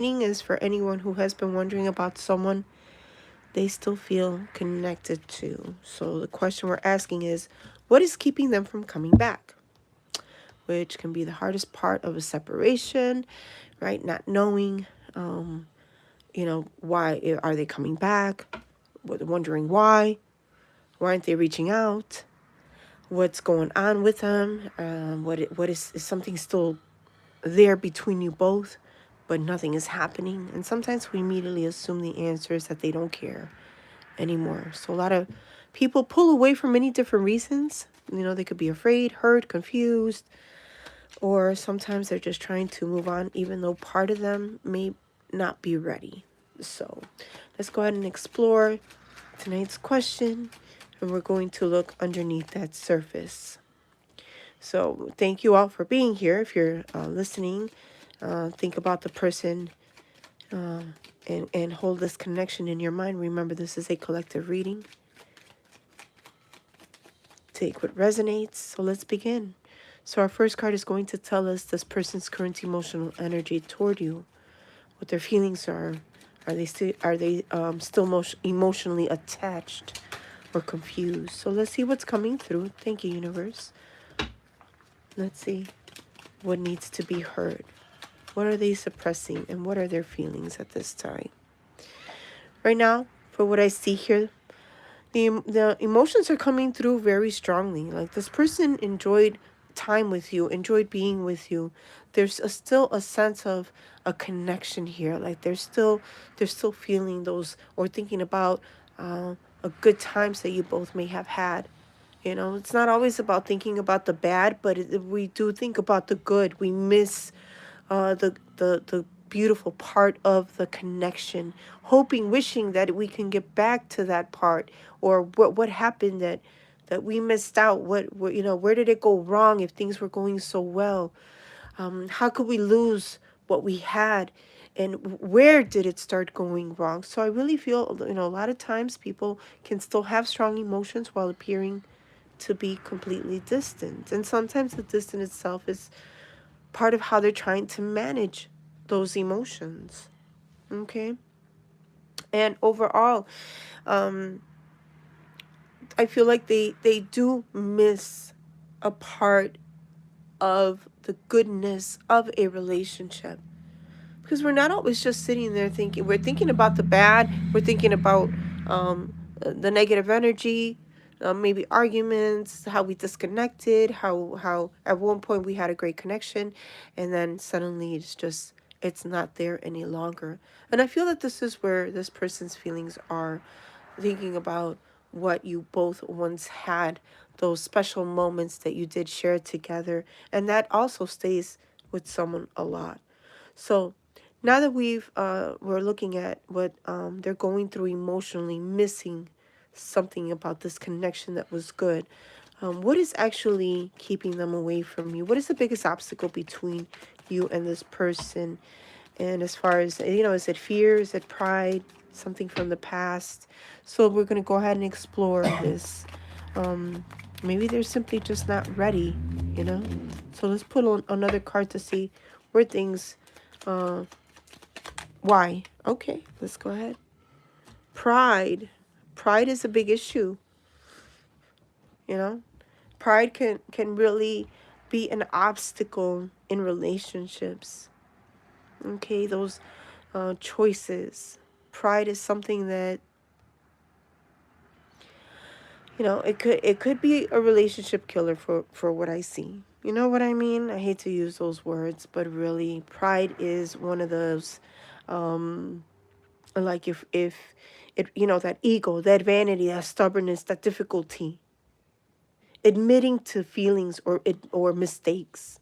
Is for anyone who has been wondering about someone they still feel connected to. So the question we're asking is, what is keeping them from coming back? Which can be the hardest part of a separation, right? Not knowing, why are they coming back? Wondering why. Why aren't they reaching out? What's going on with them? What is something still there between you both, but nothing is happening? And sometimes we immediately assume the answer is that they don't care anymore. So a lot of people pull away for many different reasons. They could be afraid, hurt, confused, or sometimes they're just trying to move on, even though part of them may not be ready. So let's go ahead and explore tonight's question, and we're going to look underneath that surface. So thank you all for being here. If you're listening, think about the person and hold this connection in your mind. Remember, this is a collective reading. Take what resonates. So let's begin. So our first card is going to tell us this person's current emotional energy toward you, what their feelings are. Are they still emotionally attached or confused? So let's see what's coming through. Thank you, universe. Let's see what needs to be heard. What are they suppressing, and what are their feelings at this time? Right now, for what I see here, the emotions are coming through very strongly. Like, this person enjoyed time with you, enjoyed being with you. There's still a sense of a connection here. Like, they're still feeling those, or thinking about a good times that you both may have had. It's not always about thinking about the bad, but we do think about the good. We miss the beautiful part of the connection, hoping, wishing that we can get back to that part, or what happened that we missed out. What where did it go wrong if things were going so well? How could we lose what we had? And where did it start going wrong? So I really feel, a lot of times people can still have strong emotions while appearing to be completely distant. And sometimes the distance itself is part of how they're trying to manage those emotions. Okay. And overall, I feel like they do miss a part of the goodness of a relationship, because we're not always just sitting there thinking. We're thinking about the bad. We're thinking about the negative energy, maybe arguments, how we disconnected, how at one point we had a great connection, and then suddenly it's not there any longer. And I feel that this is where this person's feelings are, thinking about what you both once had, those special moments that you did share together, and that also stays with someone a lot. So now that we're looking at what they're going through emotionally, missing something about this connection that was good. What is actually keeping them away from you? What is the biggest obstacle between you and this person? And as far as, is it fear? Is it pride? Something from the past? So we're going to go ahead and explore this. Maybe they're simply just not ready, So let's put on another card to see where things, why. Okay, let's go ahead. Pride. Pride is a big issue, Pride can really be an obstacle in relationships. Okay, those choices. Pride is something that, it could be a relationship killer for what I see. You know what I mean? I hate to use those words, but really, pride is one of those, like if it, that ego, that vanity, that stubbornness, that difficulty, admitting to feelings or mistakes.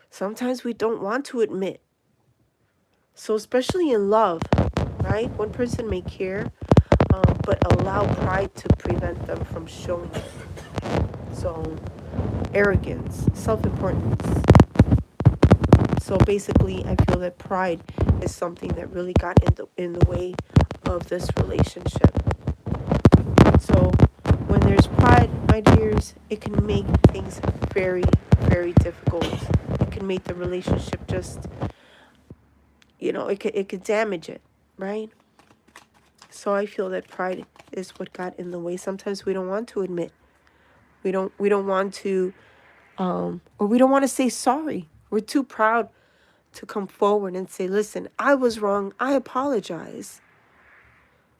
Sometimes we don't want to admit. So especially in love, right? One person may care, but allow pride to prevent them from showing it. So arrogance, self-importance. So basically, I feel that pride is something that really got in the way of this relationship. So when there's pride, my dears, it can make things very, very difficult. It can make the relationship just, it could damage it, right? So I feel that pride is what got in the way. Sometimes we don't want to admit. We don't want to or we don't want to say sorry. We're too proud to come forward and say, listen, I was wrong. I apologize.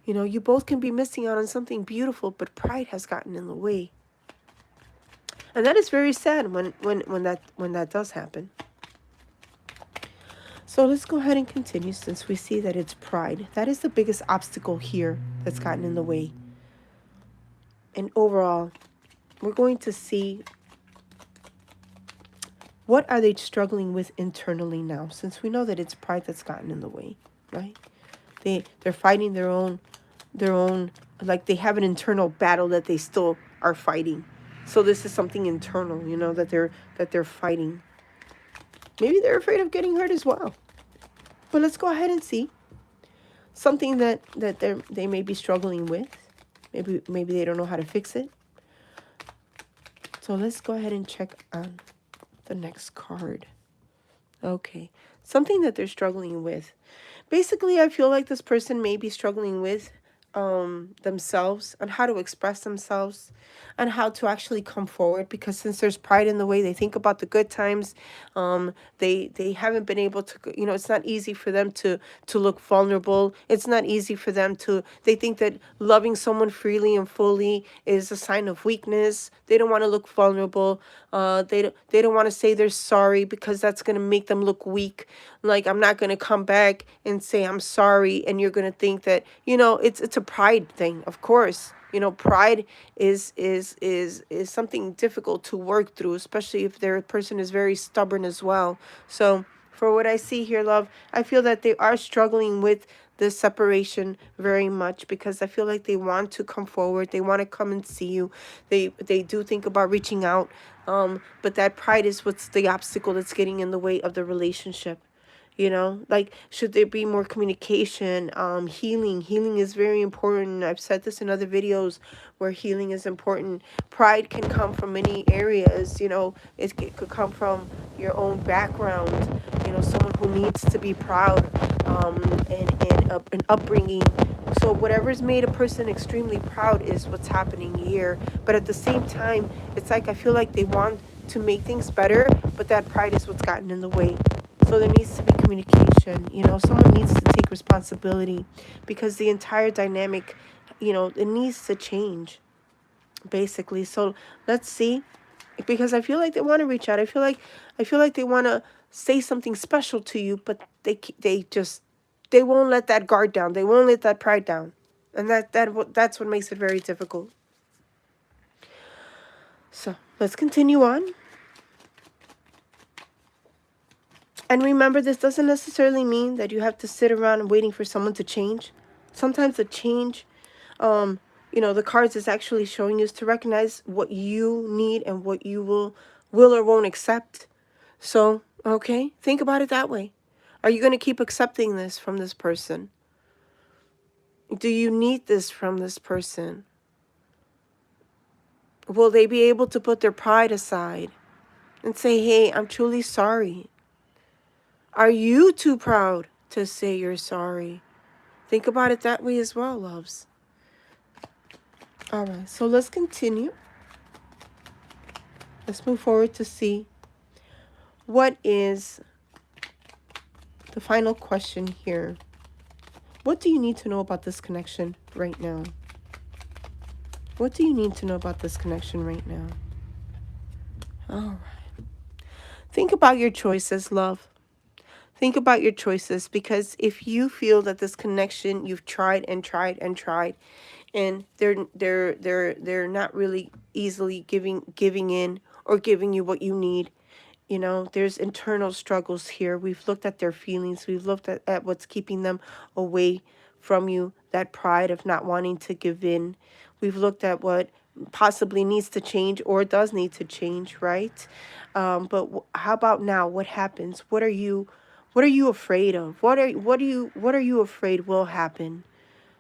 You both can be missing out on something beautiful, but pride has gotten in the way. And that is very sad when that does happen. So let's go ahead and continue, since we see that it's pride. That is the biggest obstacle here that's gotten in the way. And overall, we're going to see what are they struggling with internally now, since we know that it's pride that's gotten in the way, right? They're fighting their own, like they have an internal battle that they still are fighting. So this is something internal, that they're fighting. Maybe they're afraid of getting hurt as well. But let's go ahead and see something that they may be struggling with. Maybe they don't know how to fix it. So let's go ahead and check on the next card. Okay, something that they're struggling with. Basically, I feel like this person may be struggling with themselves, and how to express themselves, and how to actually come forward, because since there's pride in the way, they think about the good times. They haven't been able to, it's not easy for them to look vulnerable. It's not easy for them they think that loving someone freely and fully is a sign of weakness. They don't want to look vulnerable. They don't want to say they're sorry, because that's going to make them look weak. Like, I'm not going to come back and say I'm sorry, and you're going to think that, it's a pride thing, of course. Pride is something difficult to work through, especially if their person is very stubborn as well. So for what I see here, love, I feel that they are struggling with this separation very much, because I feel like they want to come forward. They want to come and see you. They do think about reaching out. But that pride is what's the obstacle that's getting in the way of the relationship. Like, should there be more communication? Healing is very important. I've said this in other videos where healing is important. Pride can come from many areas. It could come from your own background, someone who needs to be proud, and an upbringing. So whatever's made a person extremely proud is what's happening here. But at the same time, it's like, I feel like they want to make things better, but that pride is what's gotten in the way. So there needs to be communication. Someone needs to take responsibility, because the entire dynamic, it needs to change, basically. So let's see, because I feel like they want to reach out. I feel like they want to say something special to you, but they won't let that guard down. They won't let that pride down, and that's what makes it very difficult. So let's continue on. And remember, this doesn't necessarily mean that you have to sit around waiting for someone to change. Sometimes the change, the cards is actually showing you is to recognize what you need and what you will or won't accept. So, okay, think about it that way. Are you going to keep accepting this from this person? Do you need this from this person? Will they be able to put their pride aside and say, hey, I'm truly sorry? Are you too proud to say you're sorry? Think about it that way as well, loves. All right, so let's continue. Let's move forward to see what is the final question here. What do you need to know about this connection right now? What do you need to know about this connection right now? All right. Think about your choices, love. Think about your choices, because if you feel that this connection, you've tried and tried and tried, and they're not really easily giving in or giving you what you need, there's internal struggles here. We've looked at their feelings. We've looked at what's keeping them away from you, that pride of not wanting to give in. We've looked at what possibly needs to change or does need to change, right? But how about now? What happens? What are you afraid of? What are you afraid will happen?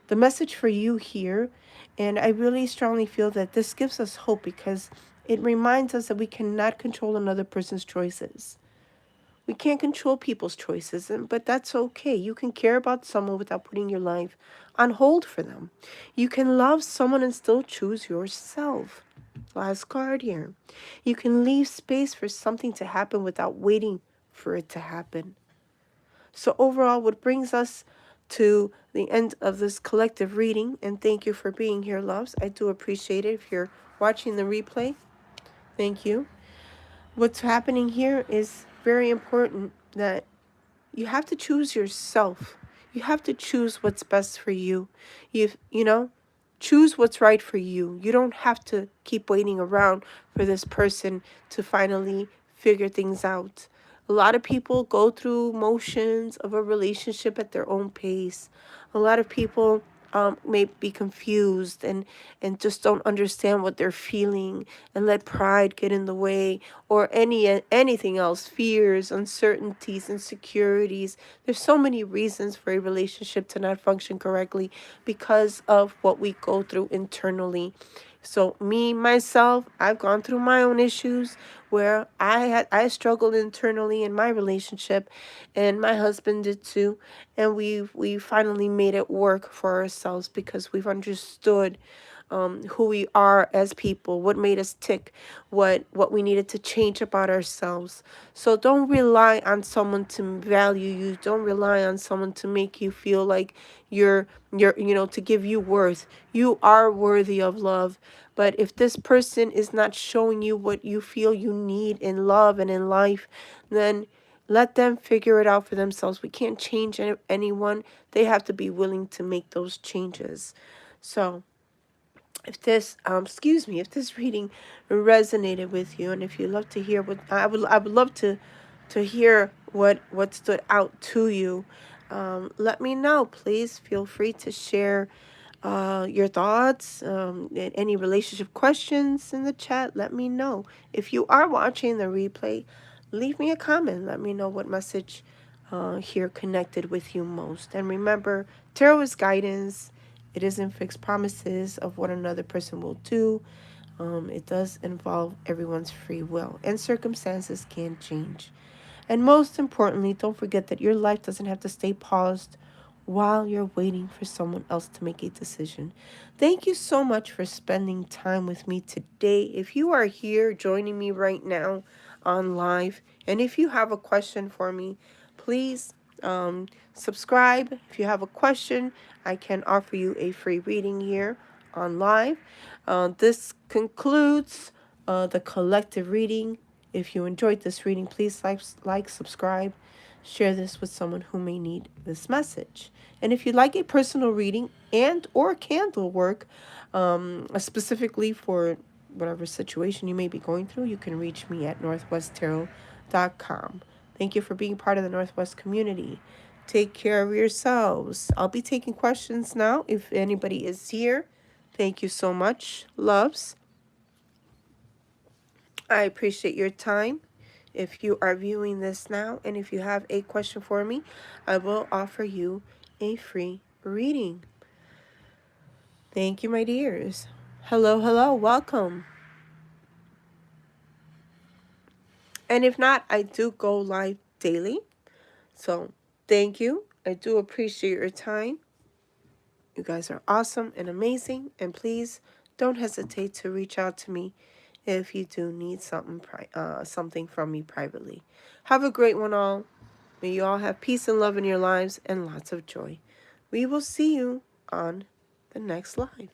The message for you here, and I really strongly feel that this gives us hope, because it reminds us that we cannot control another person's choices. We can't control people's choices, but that's okay. You can care about someone without putting your life on hold for them. You can love someone and still choose yourself. Last card here. You can leave space for something to happen without waiting for it to happen. So overall, what brings us to the end of this collective reading, and thank you for being here, loves. I do appreciate it. If you're watching the replay, thank you. What's happening here is very important, that you have to choose yourself. You have to choose what's best for you. Choose what's right for you. You don't have to keep waiting around for this person to finally figure things out. A lot of people go through motions of a relationship at their own pace. A lot of people may be confused and just don't understand what they're feeling, and let pride get in the way, or anything else, fears, uncertainties, insecurities. There's so many reasons for a relationship to not function correctly because of what we go through internally. So myself, I've gone through my own issues where I struggled internally in my relationship, and my husband did too. And we finally made it work for ourselves because we've understood who we are as people, what made us tick, what we needed to change about ourselves. So don't rely on someone to value you. Don't rely on someone to make you feel like to give you worth. You are worthy of love. But if this person is not showing you what you feel you need in love and in life, then let them figure it out for themselves. We can't change anyone. They have to be willing to make those changes. So if this if this reading resonated with you, and if you love to hear what I would love to hear what stood out to you, let me know. Please feel free to share your thoughts, and any relationship questions in the chat. Let me know. If you are watching the replay, leave me a comment. Let me know what message here connected with you most. And remember, tarot is guidance. It isn't fixed promises of what another person will do. It does involve everyone's free will, and circumstances can change. And most importantly, don't forget that your life doesn't have to stay paused while you're waiting for someone else to make a decision. Thank you so much for spending time with me today. If you are here joining me right now on live, and if you have a question for me, please subscribe. If you have a question, I can offer you a free reading here on live. This concludes the collective reading. If you enjoyed this reading, please subscribe, share this with someone who may need this message. And if you'd like a personal reading and or candle work, specifically for whatever situation you may be going through, you can reach me at northwesttarot.com. Thank you for being part of the Northwest community. Take care of yourselves. I'll be taking questions now if anybody is here. Thank you so much, loves. I appreciate your time. If you are viewing this now, and if you have a question for me, I will offer you a free reading. Thank you, my dears. Hello, hello, welcome. And if not, I do go live daily. So thank you. I do appreciate your time. You guys are awesome and amazing. And please don't hesitate to reach out to me if you do need something from me privately. Have a great one all. May you all have peace and love in your lives and lots of joy. We will see you on the next live.